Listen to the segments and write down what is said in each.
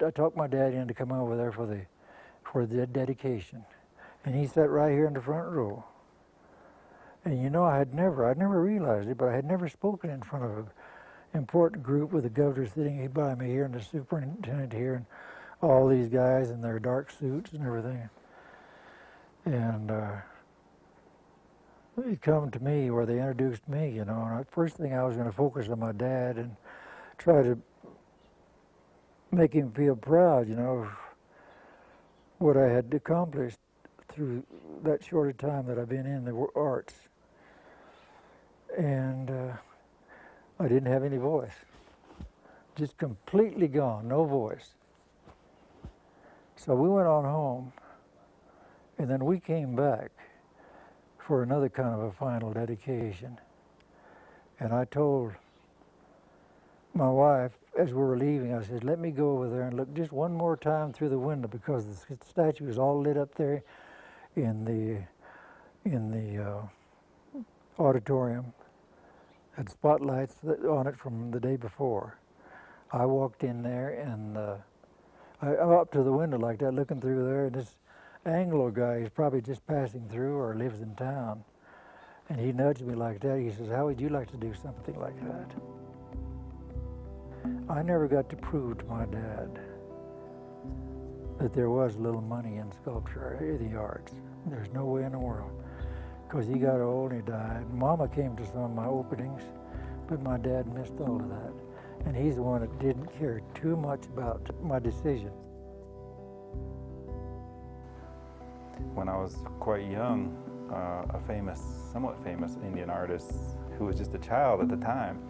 I talked my dad in to come over there for the dedication, and he sat right here in the front row. And you know, I'd never realized it, but I had never spoken in front of an important group with the governor sitting by me here and the superintendent here and all these guys in their dark suits and everything. And it come to me where they introduced me, you know, and the first thing I was going to focus on my dad and try to make him feel proud, you know, of what I had accomplished through that short a time that I've been in the arts. And I didn't have any voice. Just completely gone, no voice. So we went on home, and then we came back for another kind of a final dedication. And I told my wife, as we were leaving, I said, let me go over there and look just one more time through the window, because the statue is all lit up there in the auditorium. Had spotlights on it from the day before. I walked in there and I'm up to the window like that, looking through there, and this Anglo guy is probably just passing through or lives in town. And he nudged me like that. He says, how would you like to do something like that? I never got to prove to my dad that there was a little money in sculpture or the arts. There's no way in the world. Because he got old and he died. Mama came to some of my openings, but my dad missed all of that. And he's the one that didn't care too much about my decision. When I was quite young, a somewhat famous Indian artist who was just a child at the time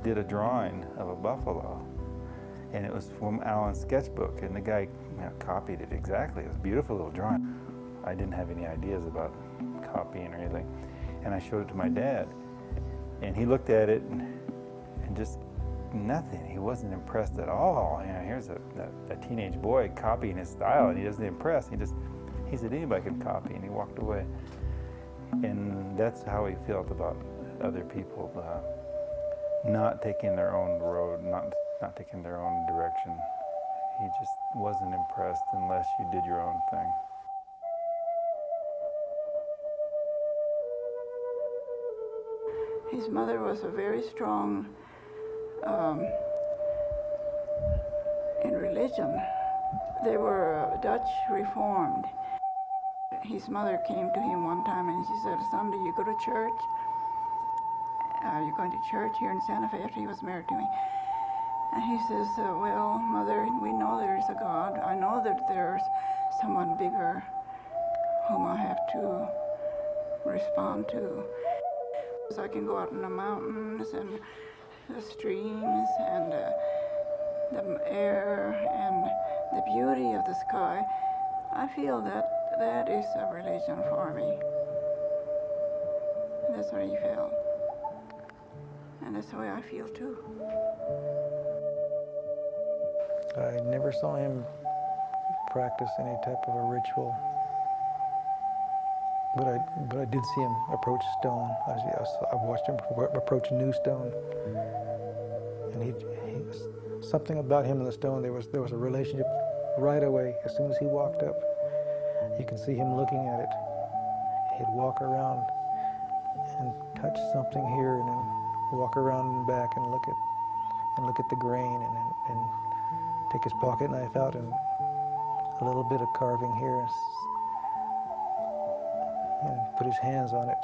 did a drawing of a buffalo. And it was from Allan's sketchbook, and the guy copied it exactly. It was a beautiful little drawing. I didn't have any ideas about copying or anything. And I showed it to my dad, and he looked at it and just nothing. He wasn't impressed at all. You know, here's a teenage boy copying his style, and he doesn't impress. He said anybody can copy, and he walked away. And that's how he felt about other people not taking their own road, not taking their own direction. He just wasn't impressed unless you did your own thing. His mother was a very strong in religion. They were Dutch Reformed. His mother came to him one time and she said, son, do you go to church? Are you going to church here in Santa Fe? After he was married to me. And he says, well, Mother, we know there is a God. I know that there's someone bigger whom I have to respond to. So I can go out in the mountains and the streams and the air and the beauty of the sky. I feel that that is a religion for me. And that's what he felt. And that's the way I feel too. I never saw him practice any type of a ritual. But I did see him approach stone. I watched him approach a new stone, and something about him and the stone. There was a relationship right away. As soon as he walked up, you can see him looking at it. He'd walk around and touch something here, and then walk around and back and look at the grain, and take his pocket knife out and a little bit of carving here. And put his hands on it.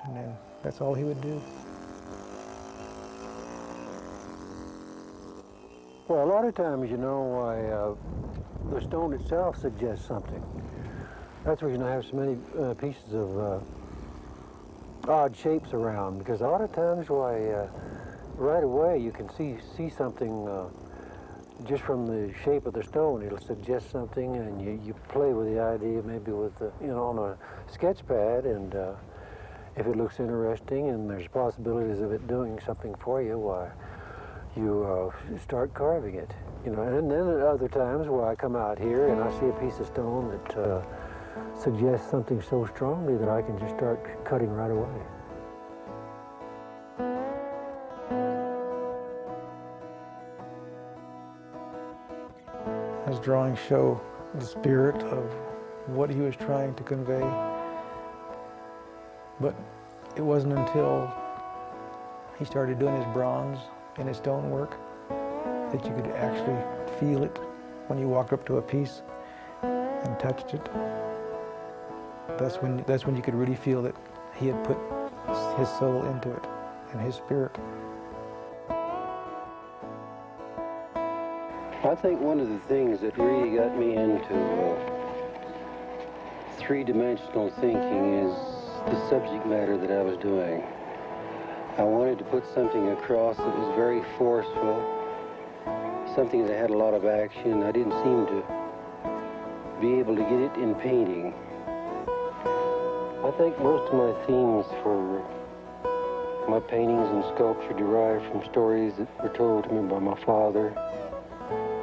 And then that's all he would do. Well, a lot of times, you know, the stone itself suggests something. That's the reason I have so many pieces of odd shapes around, because a lot of times, right away you can see something just from the shape of the stone. It'll suggest something, and you play with the idea maybe with on a sketch pad, and if it looks interesting and there's possibilities of it doing something for you, why you start carving it. And then at other times where I come out here and I see a piece of stone that suggests something so strongly that I can just start cutting right away. his drawings show the spirit of what he was trying to convey. But it wasn't until he started doing his bronze and his stonework that you could actually feel it when you walked up to a piece and touched it. That's when you could really feel that he had put his soul into it and his spirit. I think one of the things that really got me into three-dimensional thinking is the subject matter that I was doing. I wanted to put something across that was very forceful, something that had a lot of action. I didn't seem to be able to get it in painting. I think most of my themes for my paintings and sculpture derive from stories that were told to me by my father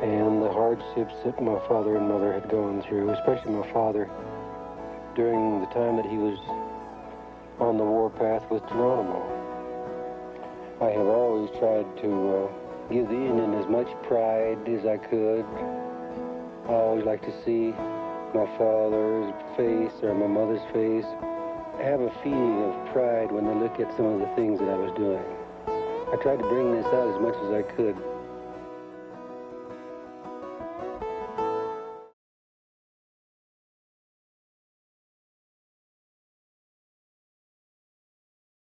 and the hardships that my father and mother had gone through, especially my father during the time that he was on the warpath with Geronimo. I have always tried to give the Indian as much pride as I could. I always like to see my father's face or my mother's face have a feeling of pride when they look at some of the things that I was doing. I tried to bring this out as much as I could.